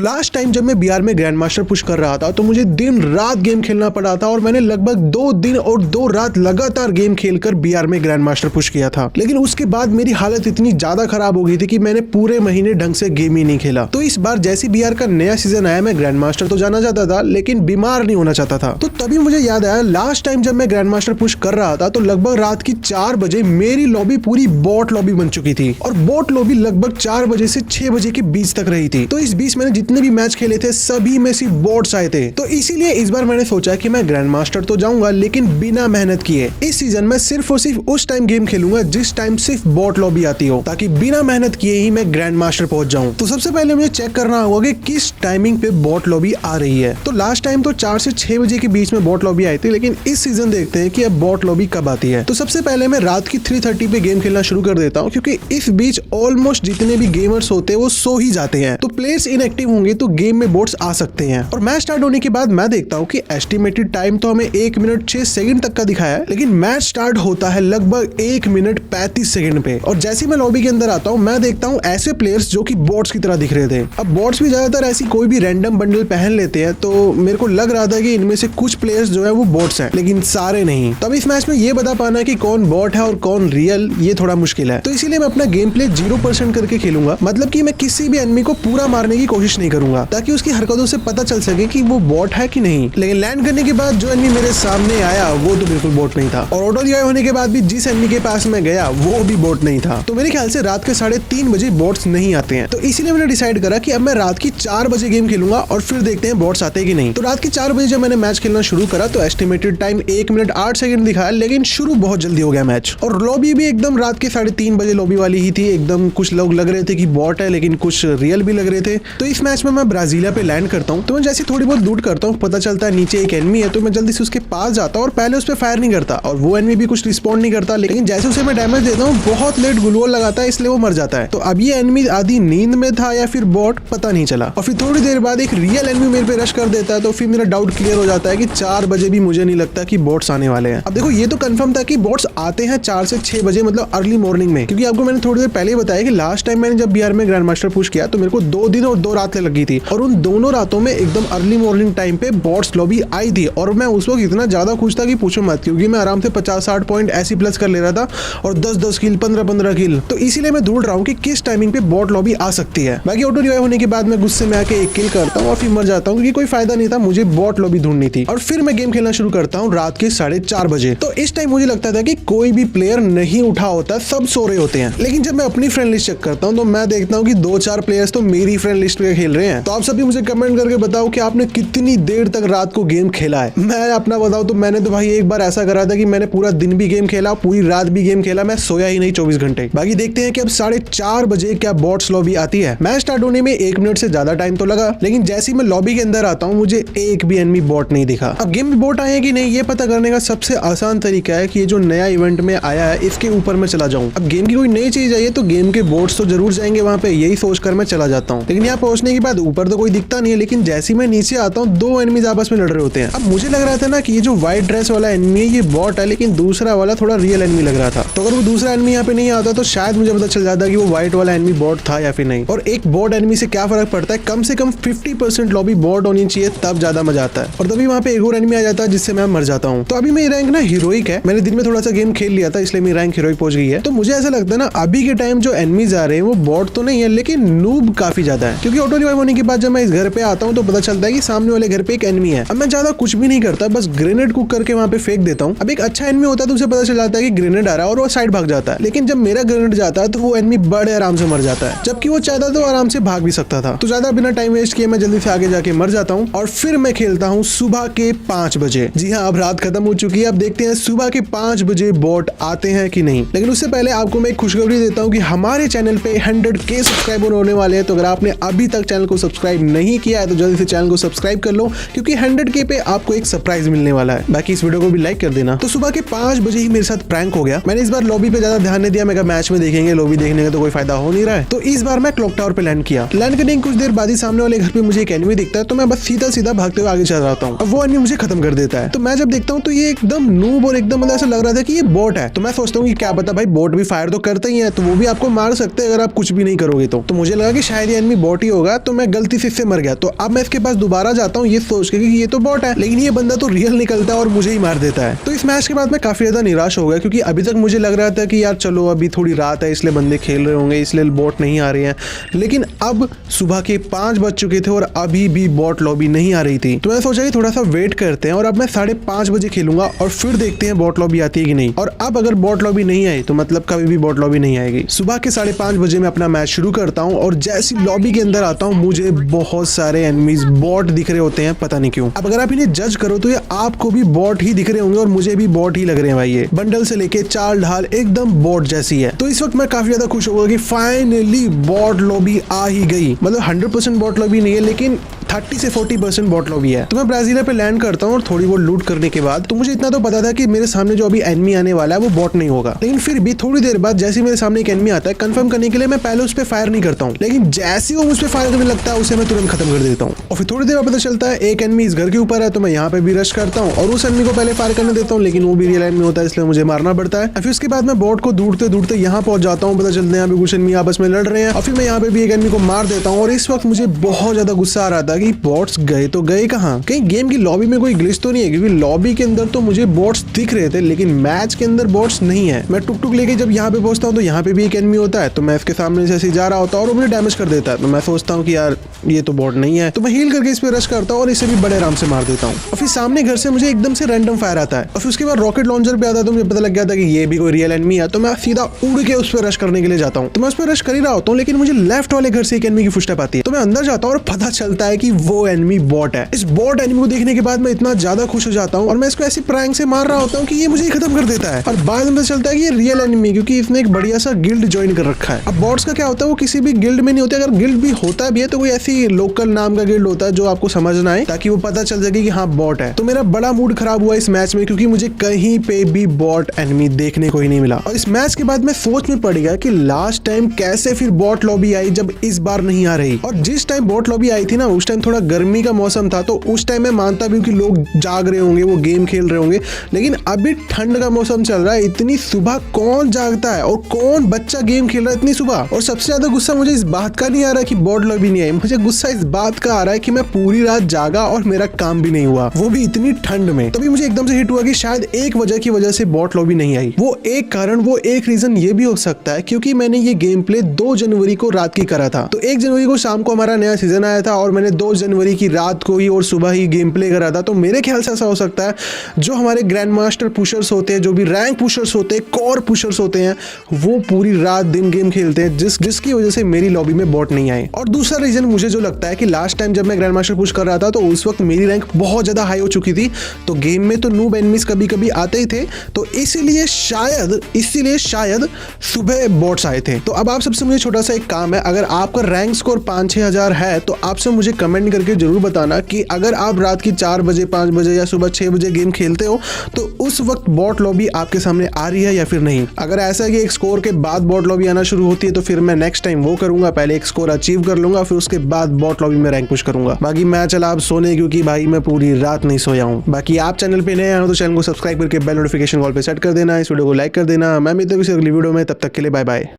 Last time जब मैं B R में ग्रैंड मास्टर पुश कर रहा था तो मुझे दिन रात गेम खेलना पड़ा था और मैंने लगभग 2 दिन और 2 रात लगातार गेम खेलकर बीआर में ग्रैंड मास्टर पुश किया था। लेकिन उसके बाद मेरी हालत इतनी ज्यादा खराब हो गई थी कि मैंने पूरे महीने ढंग से गेम ही नहीं खेला। तो इस बार जैसे बीआर का नया सीजन आया मैं ग्रैंड मास्टर तो जाना चाहता था लेकिन बीमार नहीं होना चाहता था। तो तभी मुझे याद आया लास्ट टाइम जब मैं ग्रैंड मास्टर पुश कर रहा था तो लगभग रात की 4 बजे मेरी लॉबी पूरी बॉट लॉबी बन चुकी थी और बॉट लॉबी लगभग 4 बजे से 6 बजे के बीच तक रही थी। तो इस बीच मैंने जितने भी मैच खेले थे सभी में सिर्फ बॉट्स आए थे। तो इसीलिए इस बार मैंने सोचा कि मैं ग्रैंड मास्टर तो जाऊंगा लेकिन बिना मेहनत किए। इस सीजन में सिर्फ और सिर्फ उस टाइम गेम खेलूंगा जिस टाइम सिर्फ बॉट लॉबी आती हो, ताकि बिना मेहनत किए ही मैं ग्रैंड मास्टर पहुंच जाऊं। तो सबसे पहले मुझे चेक करना होगा कि किस टाइमिंग पे बॉट लॉबी आ रही है। तो लास्ट टाइम तो 4 से 6 बजे के बीच में बॉट लॉबी आई थी, लेकिन इस सीजन देखते हैं कि अब बॉट लॉबी कब आती है। तो सबसे पहले मैं रात की 3:30 पे गेम खेलना शुरू कर देता हूँ, क्योंकि इस बीच ऑलमोस्ट जितने भी गेमर्स होते हैं वो सो ही जाते हैं। तो प्लेयर्स इनएक्टिव होंगे तो गेम में बोट्स आ सकते हैं। और मैच स्टार्ट होने के बाद मैं देखता हूँ कि एस्टिमेटेड टाइम तो हमें 1 मिनट 6 सेकंड तक का दिखाया है, लेकिन मैच स्टार्ट होता है लगभग 1 मिनट 35 सेकंड पे। और जैसे मैं लॉबी के अंदर आता हूँ मैं देखता हूँ ऐसे प्लेयर्स जो कि बॉट्स की तरह दिख रहे थे। अब बॉट्स भी ज्यादातर ऐसी कोई भी रैंडम बंडल पहन लेते हैं, तो मेरे को लग रहा था कि इनमें से कुछ प्लेयर्स जो है वो बॉट्स हैं, लेकिन सारे नहीं। तब इस मैच में ये बता पाना कि कौन बॉट है और कौन रियल, ये थोड़ा मुश्किल है। तो इसीलिए मैं अपना गेम प्ले 0% करके खेलूंगा, मतलब कि मैं किसी भी एनिमी को पूरा मारने की कोशिश नहीं करूंगा, ताकि उसकी हरकतों से पता चल सके कि वो बॉट है कि नहीं। लेकिन लैंड करने के बाद जो एनिमी मेरे सामने आया वो तो बिल्कुल बॉट नहीं था, और ऑटो रिवाइव होने के बाद भी जिस एनिमी के पास मैं गया वो भी बॉट नहीं था। तो मेरे ख्याल से रात के 3:30 बजे बॉट्स नहीं आते हैं। तो इसीलिए मैंने डिसाइड करा कि अब मैं रात की 4 बजे गेम खेलूंगा और फिर देखते हैं बॉट्स आते कि नहीं। तो रात की 4 बजे जब मैंने मैच खेलना शुरू करा तो एस्टिमेटेड टाइम 1 मिनट 8 सेकंड दिखाया, लेकिन शुरू बहुत जल्दी हो गया मैच। और लॉबी भी एकदम रात के 3:30 बजे लॉबी वाली ही थी। एकदम कुछ लोग लग रहे थे कि बॉट है, लेकिन कुछ रियल भी लग रहे थे। तो इस मैच में मैं ब्राजीलिया पे लैंड करता हूँ। तो मैं जैसे थोड़ी बहुत लूट करता हूँ, पता चलता है नीचे एक एनिमी है, तो मैं जल्दी से उसके पास जाता हूँ और पहले उस पर फायर नहीं करता, और वो एनिमी भी कुछ रिस्पॉन्ड नहीं करता। लेकिन जैसे उसे मैं डैमेज देता हूँ बहुत लेट ग्लूवॉल लगाता है, इसलिए वो मर जाता है। तो अब ये एनिमी आधी नींद में था या फिर बॉट पता नहीं चला। और फिर थोड़ी देर बाद एक रियल एनिमी मेरे पे रश कर देता है, तो फिर मेरा डाउट क्लियर हो जाता है कि 4 बजे भी मुझे नहीं लगता कि बॉट्स आने वाले हैं। अब देखो ये तो कंफर्म था कि बॉट्स आते हैं 4 से 6 बजे, मतलब अर्ली मॉर्निंग में, क्योंकि आपको मैंने थोड़ी देर पहले ही बताया कि लास्ट टाइम मैंने जब बीआर में ग्रैंड मास्टर पुश किया तो मेरे को 2 दिन और 2 रात लगी थी, और उन दोनों रातों में एकदम अर्ली मॉर्निंग टाइम पे बॉट्स लॉबी आई थी। और मैं उस वक्त इतना ज्यादा खुश था कि पूछो मत, क्योंकि मैं आराम से 50-60 पॉइंट ऐसी प्लस कर ले रहा था और 10-10 किल 15-15 किल। तो इसीलिए मैं ढूंढ रहा हूँ कि किस टाइमिंग पे बॉट लॉबी आ सकती है। बाकी ऑटो रिवाइव होने के बाद मैं गुस्से में आके 1 किल करता हूँ और फिर मर जाता हूँ, क्योंकि कोई फायदा नहीं था, मुझे बॉट लॉबी ढूंढनी थी। और फिर मैं गेम खेलना शुरू करता हूँ रात के 4:30 बजे। तो इस टाइम मुझे लगता था कि कोई भी प्लेयर नहीं उठा होता, सब सो रहे होते हैं। लेकिन जब मैं अपनी फ्रेंड लिस्ट चेक करता हूँ तो मैं देखता हूँ कि 2-4 प्लेयर्स तो मेरी फ्रेंड लिस्ट पे खेल रहे हैं। तो आप सभी मुझे कमेंट करके बताओ कि आपने कितनी देर तक रात को गेम खेला है। मैं अपना बताऊं तो मैंने तो भाई एक बार ऐसा करा था कि मैंने पूरा दिन भी गेम खेला, पूरी रात भी गेम खेला, मैं सोया ही नहीं 24 घंटे। बाकी देखते हैं कि अब 4:30 बजे क्या बॉट्स लॉबी आती है। मैच स्टार्ट होने में 1 मिनट से ज्यादा टाइम तो लगा, लेकिन जैसे ही मैं लॉबी के अंदर आता हूँ मुझे एक भी एनिमी बॉट नहीं दिखा। अब गेम में बॉट आए हैं कि नहीं ये पता करने का सबसे आसान तरीका है कि ये जो नया इवेंट में आया है इसके ऊपर मैं चला जाऊँ। अब गेम की कोई नई चीज आई है तो गेम के बॉट्स तो जरूर जाएंगे वहां पे, यही सोचकर मैं चला जाता हूँ। लेकिन यहाँ पहुंचने के बाद ऊपर तो कोई दिखता नहीं है, लेकिन जैसे मैं नीचे आता हूँ 2 एनिमीज आपस में लड़ रहे होते हैं। अब मुझे लग रहा था ना कि ये जो व्हाइट ड्रेस वाला एनिमी है ये बॉट है, लेकिन दूसरा वाला थोड़ा रियल एनिमी लग रहा था। तो अगर वो दूसरा एनिमी यहाँ पे नहीं आता तो शायद मुझे पता चल जाता कि वो व्हाइट वाला एनिमी बॉट था या फिर नहीं। और एक बॉट एनिमी से क्या फर्क पड़ता है, कम से कम 50% लॉबी बॉट होनी चाहिए, तब ज्यादा मजा आता है। और तभी वहाँ पे एक और एनिमी आ जाता है जिससे मैं मर जाता हूँ। तो अभी मेरी रैंक ना हीरोइक है, मैंने दिन में थोड़ा सा गेम खेल लिया था इसलिए मेरी रैंक हीरोइक पहुंच गई है। तो मुझे ऐसा लगता है ना अभी के टाइम जो एनिमीज आ रहे हैं वो बॉट तो नहीं है, लेकिन नूब काफी ज्यादा है। क्योंकि ऑटो रिवाइव होने के बाद जब मैं इस घर पे आता हूँ तो पता चलता है कि सामने वाले घर पे एक एनिमी है। अब मैं ज्यादा कुछ भी नहीं करता, बस ग्रेनेड कुक करके वहाँ पे फेंक देता हूँ। अब एक अच्छा एनिमी होता है तो उसे पता चल जाता है कि ग्रेनेड आ रहा है और वो साइड भाग जाता है। लेकिन जब मेरा ग्रेनेड जाता है तो वो एनिमी बड़े आराम से मर जाता है, जबकि वो चाहता तो आराम से भाग भी सकता था। तो ज्यादा बिना टाइम वेस्ट किए मैं जल्दी से आगे जाके मर जाता हूँ और फिर मैं खेलता हूँ सुबह के 5 बजे। जी हाँ, अब रात खत्म हो चुकी है। अब देखते हैं सुबह के 5 बजे बॉट आते हैं कि नहीं। लेकिन उससे पहले आपको मैं एक खुशखबरी देता हूँ कि हमारे चैनल पे 100K सब्सक्राइबर होने वाले हैं। तो अगर आपने अभी तक चैनल को सब्सक्राइब नहीं किया है तो जल्दी से चैनल को सब्सक्राइब कर लो, क्योंकि 100K पे आपको एक सरप्राइज मिलने वाला है। बाकी इस वीडियो को भी लाइक कर देना। तो सुबह के 5 बजे ही मेरे साथ प्रैंक हो गया। मैंने इस बार लॉबी पे ज्यादा ध्यान नहीं दिया, मैं कहा मैच में देखेंगे, लॉबी देखने का तो कोई फायदा हो नहीं रहा है। तो इस बार मैं क्लॉक टावर पे लैंड किया। लैंड करने की कुछ देर बाद ही सामने वाले घर पे मुझे एक एनिमी दिखता है, तो मैं बस सीधा सीधा भागते हुए आगे चल जाता हूँ। अब वो एनिमी मुझे खत्म कर देता है। तो मैं जब देखता हूँ तो ये एकदम नूब और एकदम मतलब ऐसा लग रहा था कि ये बॉट है। तो मैं सोचता हूँ कि क्या पता भाई बॉट भी फायर तो करते ही है, तो वो भी आपको मार सकते हैं अगर आप कुछ भी नहीं करोगे। तो मुझे लगा कि शायद ये एनिमी बॉट ही होगा। तो तो मैं गलती से इससे मर गया। तो अब मैं इसके पास दोबारा जाता हूँ ये सोच के कि ये तो बॉट है, लेकिन ये बंदा तो रियल निकलता है और मुझे ही मार देता है। तो इस मैच के बाद मैं काफी ज्यादा निराश हो गया, क्योंकि अभी तक मुझे लग रहा था कि यार चलो अभी थोड़ी रात है इसलिए बंदे खेल रहे होंगे, इसलिए बॉट नहीं आ रहे हैं। लेकिन अब सुबह के 5 बज चुके थे और अभी भी बॉट लॉबी नहीं आ रही थी। तो मैं सोचा कि थोड़ा सा वेट करते हैं और अब मैं 5:30 बजे खेलूंगा और फिर देखते हैं बॉट लॉबी आती है कि नहीं। और अब अगर बॉट लॉबी नहीं आई तो मतलब कभी भी बॉट लॉबी नहीं आएगी। सुबह के 5:30 बजे मैं अपना मैच शुरू करता हूँ और जैसी लॉबी के अंदर आता हूँ मुझे बहुत सारे एनिमीज बॉट दिख रहे होते हैं, पता नहीं क्यों। अब अगर आप इन्हें जज करो तो ये आपको भी बॉट ही दिख रहे होंगे और मुझे भी बॉट ही लग रहे हैं भाई। ये बंडल से लेके चाल ढाल एकदम बॉट जैसी है। तो इस वक्त मैं काफी ज्यादा खुश होगा कि फाइनली बॉट लॉबी आ ही गई। मतलब 100% बॉट लॉबी नहीं है, लेकिन 30 से 40% बॉट लॉबी है। तो मैं ब्राजीलिया पे लैंड करता हूँ और थोड़ी बहुत लूट करने के बाद तो मुझे इतना तो पता था कि मेरे सामने जो अभी एनिमी आने वाला है वो बॉट नहीं होगा। लेकिन फिर भी थोड़ी देर बाद जैसे मेरे सामने एक एनिमी आता है, कंफर्म करने के लिए मैं पहले उस पर फायर नहीं करता हूँ, लेकिन जैसे वो मुझ पर फायर करने लगता है उसे मैं तुरंत खत्म कर देता हूँ। और फिर थोड़ी देर बाद पता चलता है एक एनिमी इस घर के ऊपर है, तो मैं यहाँ पे भी रश करता हूँ और उस एनिमी को पहले फायर करने देता हूँ, लेकिन वो भी रियल एनिमी होता है इसलिए मुझे मारना पड़ता है। फिर उसके बाद मैं बॉट को ढूंढते ढूंढते यहाँ पहुंच जाता हूँ। पता चलता है यहाँ पे कुछ एनिमी आपस में लड़ रहे हैं और फिर मैं यहाँ पे भी एक एनिमी को मार देता हूँ। और इस वक्त मुझे बहुत ज्यादा गुस्सा आ रहा था कि बॉट्स गए तो गए कहाँ, कहीं गेम की लॉबी में कोई ग्लिच तो नहीं है, क्योंकि लॉबी के अंदर तो मुझे बॉट्स दिख रहे थे लेकिन मैच के अंदर बॉट्स नहीं है। मैं टुक टुक लेके जब यहाँ पे पहुंचता हूँ तो यहाँ पे भी एक एनिमी होता है, तो मैं इसके सामने से ऐसे जा रहा होता है और वो मुझे डैमेज कर देता है। तो मैं सोचता हूँ कि यार ये तो बॉट नहीं है, तो मैं हील करके इस पे रश करता हूँ और इसे भी बड़े आराम से मार देता हूँ। और फिर सामने घर से मुझे एकदम से रैंडम फायर आता है और फिर उसके बाद रॉकेट लॉन्चर पे आता है, तो मुझे पता लग गया था कि ये भी कोई रियल एनिमी है। तो मैं सीधा उड़ के उस पर रश करने के लिए जाता हूँ। तो मैं उस पर रश कर ही रहा होता हूँ, लेकिन मुझे लेफ्ट वाले घर से एक एनिमी की फुटस्टेप आती है। तो मैं अंदर जाता हूँ और पता चलता है कि वो एनिमी बॉट है। इस बॉट एनिमी को देखने के बाद मैं इतना ज्यादा खुश हो जाता हूँ और मैं इसको ऐसी प्रैंक से मार रहा होता हूँ कि ये मुझे खत्म कर देता है। और बाद में पता चलता है कि ये रियल एनिमी, क्योंकि इसने एक बढ़िया सा गिल्ड ज्वाइन कर रखा है। अब बॉट्स का क्या होता है, वो किसी भी गिल्ड में नहीं होते। अगर गिल्ड भी होता भी है तो कोई ऐसी लोकल नाम का गिल्ड होता है जो आपको समझना है, ताकि वो पता चल सके कि हाँ बॉट है। तो मेरा बड़ा मूड खराब हुआ इस मैच में, क्योंकि मुझे कहीं पे भी बॉट एनिमी देखने को ही नहीं मिला। और इस मैच के बाद मैं सोच में पड़ गया कि लास्ट टाइम कैसे फिर बॉट लॉबी आई जब इस बार नहीं आ रही। और जिस टाइम बॉट लॉबी आई थी ना, उस टाइम थोड़ा गर्मी का मौसम था, तो उस टाइम मैं मानता भी हूँ कि लोग जाग रहे होंगे, वो गेम खेल रहे होंगे। लेकिन अभी ठंड का मौसम चल रहा है, इतनी सुबह कौन जागता है और कौन बच्चा गेम खेल रहा है इतनी सुबह। और सबसे ज्यादा गुस्सा मुझे इस बात का नहीं आ रहा कि बॉट लॉबी नहीं आई, मुझे गुस्सा इस बात का आ रहा है कि मैं पूरी रात जागा और मेरा काम भी नहीं हुआ, वो भी इतनी ठंड में। तभी मुझे एकदम से हिट हुआ कि शायद एक वजह की वजह से बॉट लॉबी नहीं आई। वो एक कारण, वो एक रीजन ये भी हो सकता है क्योंकि मैंने ये गेम प्ले 2 जनवरी को रात की करा था। तो 1 जनवरी को शाम को हमारा नया सीजन आया था और मैंने 2 जनवरी की रात को ही और सुबह ही गेम प्ले करा था। तो मेरे ख्याल से ऐसा हो सकता है जो हमारे ग्रैंड मास्टर पुशर्स होते हैं, जो भी रैंक पुशर्स होते हैं, कोर पुशर्स होते हैं, वो पूरी रात दिन गेम खेलते हैं, जिसकी वजह से मेरी लॉबी में बॉट नहीं आए। और दूसरा रीजन मुझे जो लगता है कि लास्ट टाइम जब मैं ग्रैंड मास्टर पुश कर रहा था तो उस वक्त मेरी रैंक बहुत ज्यादा हाई हो चुकी थी, तो गेम में तो नूब एनिमीज कभी कभी आते ही थे, तो इसीलिए शायद सुबह बॉट्स आए थे। तो अब आप सबसे मुझे छोटा सा एक काम है, अगर आपका रैंक स्कोर 5-6 हजार है तो आपसे मुझे कमेंट करके जरूर बताना कि अगर आप रात की 4 बजे 5 बजे या सुबह 6 बजे गेम खेलते हो तो उस वक्त बॉट लॉबी आपके सामने आ रही है या फिर नहीं। अगर ऐसा है कि एक स्कोर के बाद बॉट लॉबी आना शुरू होती है तो फिर मैं नेक्स्ट टाइम वो करूंगा, पहले एक स्कोर अचीव कर लूंगा फिर उसके बाद बॉट लॉबी में रैंक पुश करूंगा। बाकी मैं चला आप सोने, क्योंकि भाई मैं पूरी रात नहीं सोया हूँ। बाकी आप चैनल पे नए आए हो तो चैनल को सब्सक्राइब करके बेल नोटिफिकेशन कॉल पे सेट कर देना, इस वीडियो को लाइक कर देना। मैं मिलता हूं किसी अगली वीडियो में, तब तक के लिए बाय बाय।